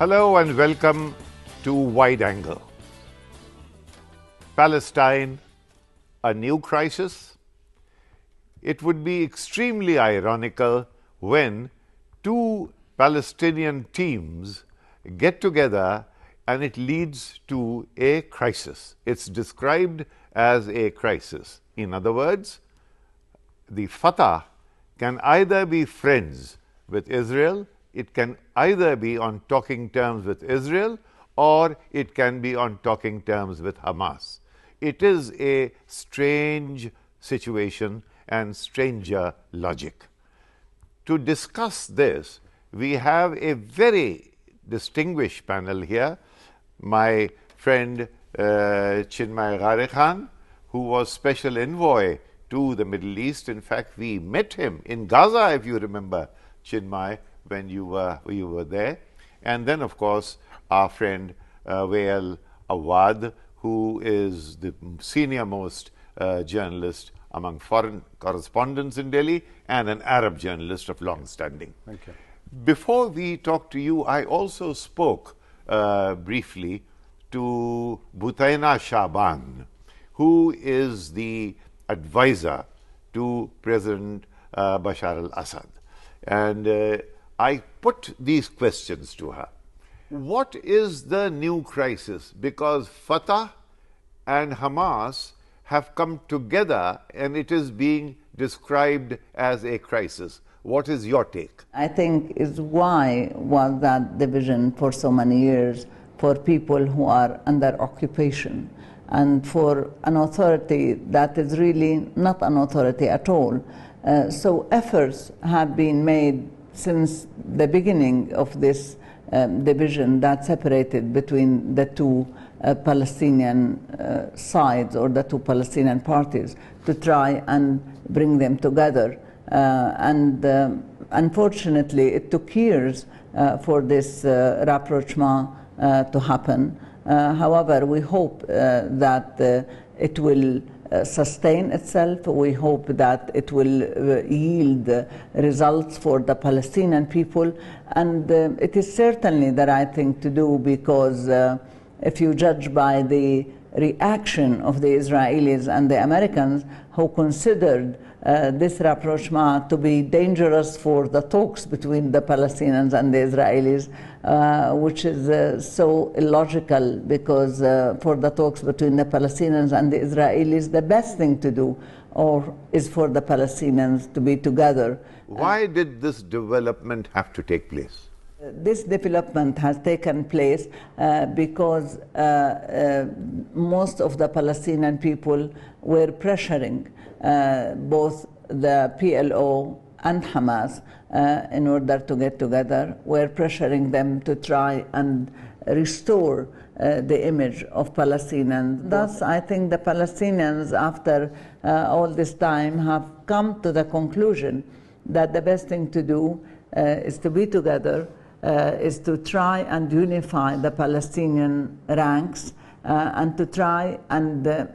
Hello and welcome to Wide Angle. Palestine, a new crisis? It would be extremely ironical when two Palestinian teams get together and it leads to a crisis. It's described as a crisis. In other words, the Fatah can either be friends with Israel, it can either be on talking terms with Israel, or it can be on talking terms with Hamas. It is a strange situation and stranger logic. To discuss this, we have a very distinguished panel here. My friend Chinmaya Gharekhan, who was special envoy to the Middle East. In fact, we met him in Gaza, if you remember, Chinmaya, when you were there. And then, of course, our friend Awwad, who is the senior most journalist among foreign correspondents in Delhi and an Arab journalist of long standing. Thank you. Before we talk to you, I also spoke briefly to Butaina Shaban, who is the advisor to President Bashar al-Assad. And I put these questions to her. What is the new crisis? Because Fatah and Hamas have come together and it is being described as a crisis. What is your take? I think is why was that division for so many years for people who are under occupation and for an authority that is really not an authority at all. So efforts have been made since the beginning of this division that separated between the two Palestinian sides or the two Palestinian parties to try and bring them together. Unfortunately, it took years for this rapprochement to happen. However, we hope that it will sustain itself. We hope that it will yield results for the Palestinian people. And it is certainly the right thing to do because if you judge by the reaction of the Israelis and the Americans who considered this rapprochement to be dangerous for the talks between the Palestinians and the Israelis, which is so illogical because for the talks between the Palestinians and the Israelis, the best thing to do is for the Palestinians to be together. Why did this development have to take place? This development has taken place because most of the Palestinian people were pressuring both the PLO and Hamas in order to get together, were pressuring them to try and restore the image of Palestinians. Thus, I think the Palestinians, after all this time, have come to the conclusion that the best thing to do is to be together, is to try and unify the Palestinian ranks and to try and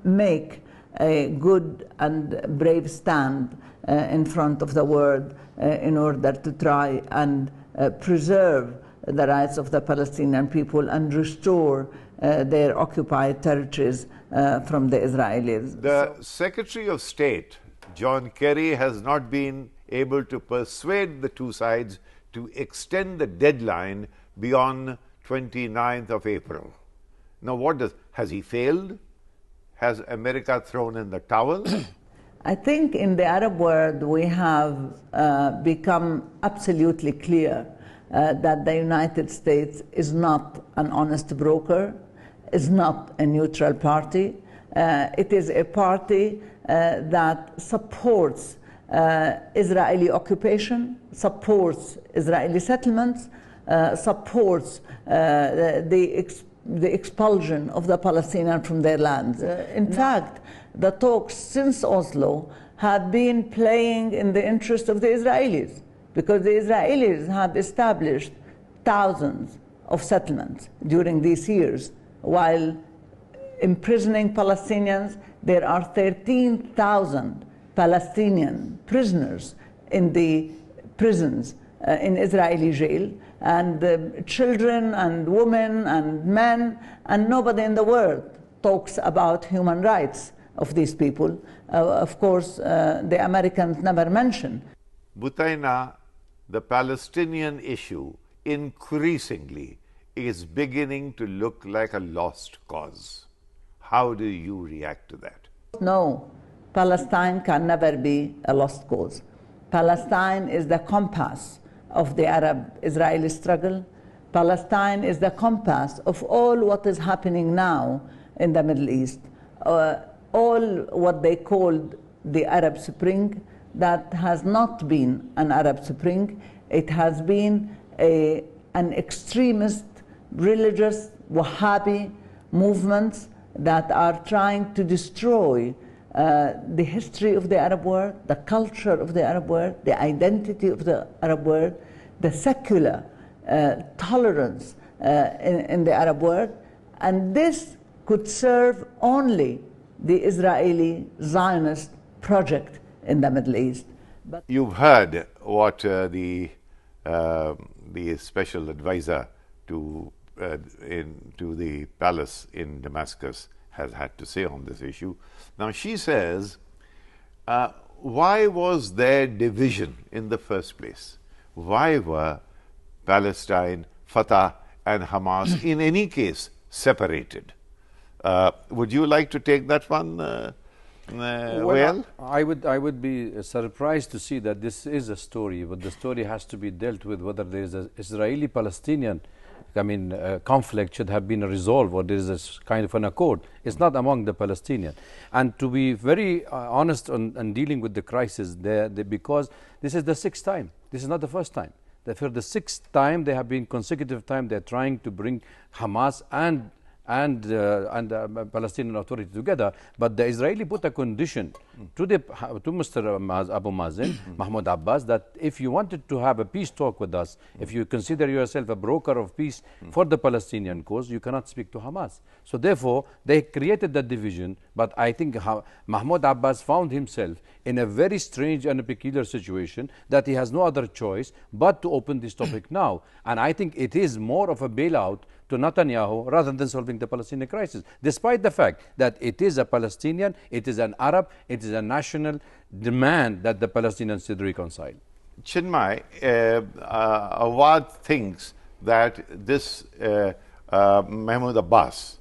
make a good and brave stand in front of the world in order to try and preserve the rights of the Palestinian people and restore their occupied territories from the Israelis. The Secretary of State, John Kerry, has not been able to persuade the two sides to extend the deadline beyond 29th of April. Now, has he failed? Has America thrown in the towel? I think in the Arab world we have become absolutely clear that the United States is not an honest broker, is not a neutral party. It is a party that supports Israeli occupation, supports Israeli settlements, supports the expulsion of the Palestinians from their lands. In fact, the talks since Oslo have been playing in the interest of the Israelis because the Israelis have established thousands of settlements during these years while imprisoning Palestinians. There are 13,000 Palestinian prisoners in the prisons in Israeli jail. and children and women and men, and nobody in the world talks about human rights of these people. Of course, the Americans never mention. Butaina, the Palestinian issue increasingly is beginning to look like a lost cause. How do you react to that? No, Palestine can never be a lost cause. Palestine is the compass of the Arab-Israeli struggle. Palestine is the compass of all what is happening now in the Middle East. All what they called the Arab Spring, that has not been an Arab Spring. It has been an extremist, religious, Wahhabi movements that are trying to destroy the history of the Arab world, the culture of the Arab world, the identity of the Arab world, the secular tolerance in the Arab world. And this could serve only the Israeli Zionist project in the Middle East. But you've heard what the special advisor to the palace in Damascus has had to say on this issue. Now she says, why was there division in the first place? Why were Palestine, Fatah and Hamas in any case separated? Would you like to take that one? Well, I would be surprised to see that this is a story, but the story has to be dealt with whether there is an Israeli-Palestinian conflict should have been resolved, or there is a kind of an accord. It's not among the Palestinians. And to be very honest on dealing with the crisis, because this is the sixth time. This is not the first time. For the sixth time, they have been consecutive time, they're trying to bring Hamas and the Palestinian Authority together, but the Israeli put a condition to Mr. Abu Mazen, Mahmoud Abbas, that if you wanted to have a peace talk with us, if you consider yourself a broker of peace for the Palestinian cause, you cannot speak to Hamas. So therefore, they created that division, but I think Mahmoud Abbas found himself in a very strange and a peculiar situation that he has no other choice but to open this topic now. And I think it is more of a bailout to Netanyahu rather than solving the Palestinian crisis, despite the fact that it is a Palestinian, it is an Arab, it is a national demand that the Palestinians should reconcile. Chinmaya, Awwad thinks that this Mahmoud Abbas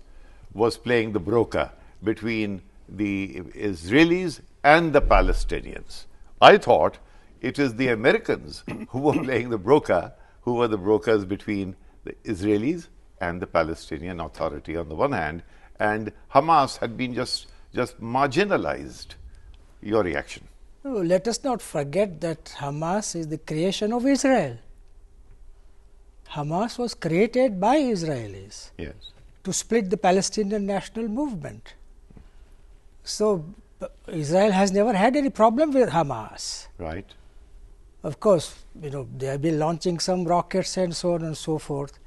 was playing the broker between the Israelis and the Palestinians. I thought it is the Americans who were playing the broker, who were the brokers between the Israelis and the Palestinian Authority on the one hand, and Hamas had been just marginalized. Your reaction? No, let us not forget that Hamas is the creation of Israel. Hamas was created by Israelis, yes, to split the Palestinian national movement. So Israel has never had any problem with Hamas. Right. Of course, they have been launching some rockets and so on and so forth.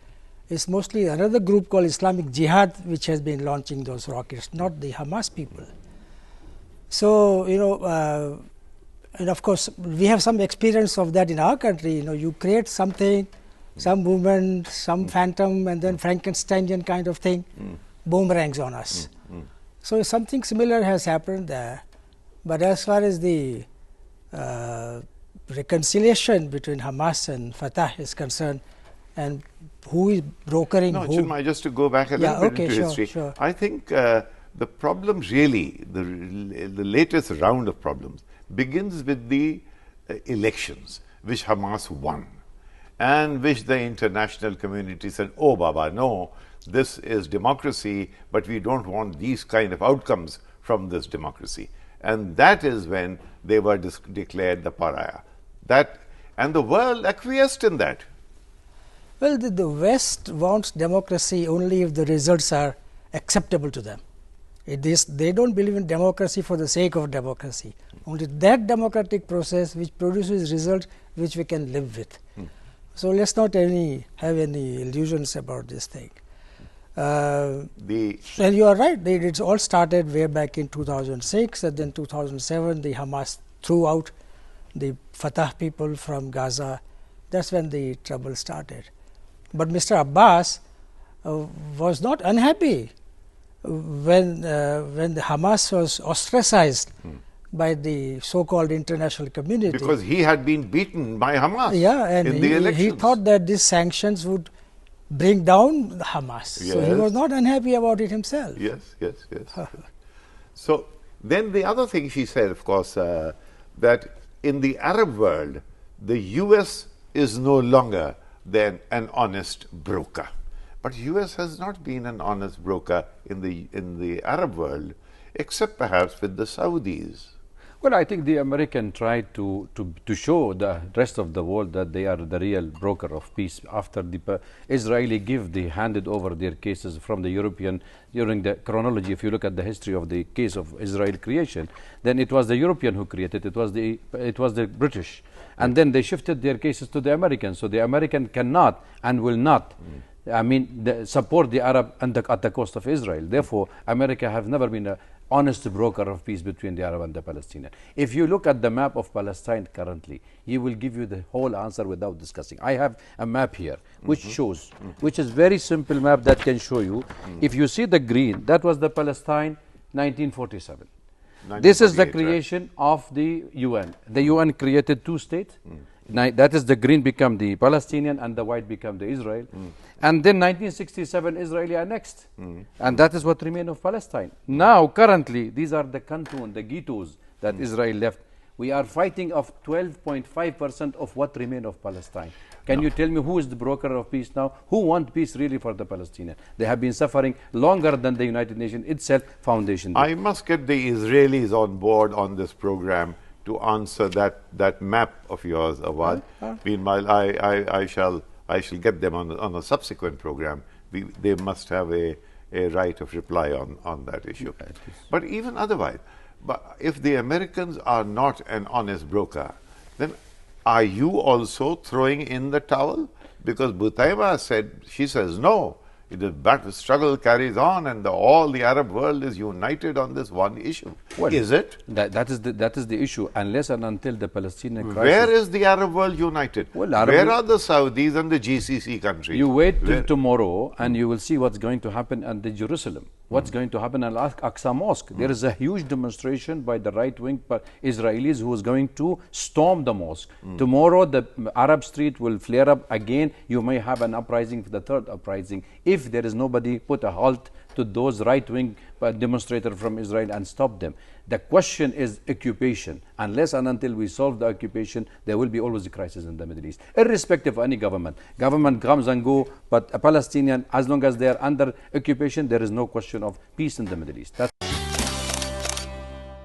It's mostly another group called Islamic Jihad which has been launching those rockets, not the Hamas people. So, and of course, we have some experience of that in our country. You create something, some movement, some phantom, and then Frankensteinian kind of thing boomerangs on us. So something similar has happened there. But as far as the reconciliation between Hamas and Fatah is concerned, and who is brokering who? Chinmaya, just to go back a little bit into history, sure. I think the problem really, the latest round of problems begins with the elections, which Hamas won, and which the international community said, oh Baba, no, this is democracy, but we don't want these kind of outcomes from this democracy. And that is when they were declared the pariah. And the world acquiesced in that. Well, the West wants democracy only if the results are acceptable to them. They don't believe in democracy for the sake of democracy. Only that democratic process which produces results which we can live with. So let's not have any illusions about this thing. And you are right, it all started way back in 2006, and then 2007 the Hamas threw out the Fatah people from Gaza. That's when the trouble started. But Mr. Abbas was not unhappy when the Hamas was ostracized by the so-called international community. Because he had been beaten by Hamas and in the elections. he thought that these sanctions would bring down Hamas. Yes. So he was not unhappy about it himself. Yes. So then the other thing she said, of course, that in the Arab world, the US is no longer then an honest broker. But US has not been an honest broker in the Arab world, except perhaps with the Saudis. Well, I think the American tried to show the rest of the world that they are the real broker of peace after the Israeli handed over their cases from the European during the chronology. If you look at the history of the case of Israel creation, then it was the European who created it. It was the British, and then they shifted their cases to the Americans. So the American cannot and will not. Support the Arab at the cost of Israel. Therefore, America have never been an honest broker of peace between the Arab and the Palestinian. If you look at the map of Palestine currently, he will give you the whole answer without discussing. I have a map here which shows, which is very simple map that can show you. If you see the green, that was the Palestine 1947. This is the creation of the UN. The UN created two states. That is the green become the Palestinian and the white become the Israel. And then 1967 Israeli annexed. And that is what remained of Palestine. Now currently these are the canton, the ghettos that Israel left. We are fighting of 12.5% of what remained of Palestine. Can you tell me who is the broker of peace now? Who want peace really for the Palestinians? They have been suffering longer than the United Nations itself foundation. I must get the Israelis on board on this program to answer that map of yours, Awwad. Meanwhile, I shall get them on a subsequent program. They must have a right of reply on that issue. But even otherwise, if the Americans are not an honest broker, then are you also throwing in the towel? Because Butaiba she says no. The battle struggle carries on, and all the Arab world is united on this one issue. Well, is it? That is the issue. Unless and until the Palestinian crisis. Where is the Arab world united? Well, where are the Saudis and the GCC countries? You wait till tomorrow, and you will see what's going to happen at the Jerusalem. What's going to happen at Al-Aqsa Mosque? There is a huge demonstration by the right-wing Israelis who is going to storm the mosque. Tomorrow, the Arab street will flare up again. You may have an uprising, the third uprising. If there is nobody, put a halt to those right-wing demonstrators from Israel and stop them. The question is occupation. Unless and until we solve the occupation, there will be always a crisis in the Middle East, irrespective of any government. Government comes and go, but a Palestinian, as long as they are under occupation, there is no question of peace in the Middle East.